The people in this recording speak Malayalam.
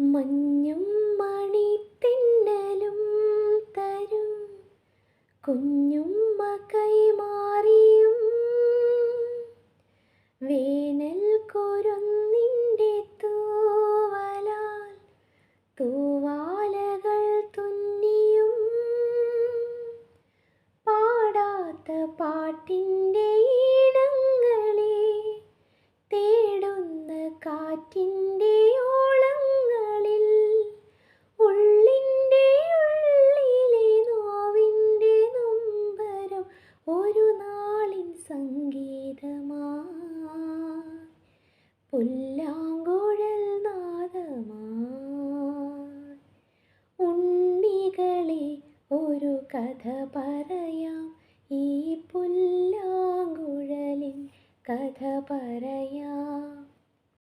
മഞ്ഞും മണിത്തെന്നലും തരും കുഞ്ഞുമ്മ കൈമാറിയും വേനൽ കുരുന്നിൻ്റെ തൂവലാൽ തൂവാലകൾ തുന്നിയും പാടാത്ത പാട്ടിൻ്റെ ഈണങ്ങളെ തേടുന്ന കാറ്റിൻ്റെ ഓളങ്ങളിൽ ഉള്ളിൻ്റെ ഉള്ളിലെ നോവിൻ്റെ നൊമ്പരം ഒരു നാളിൻ സംഗീതമായി പുല്ലാങ്കുഴൽ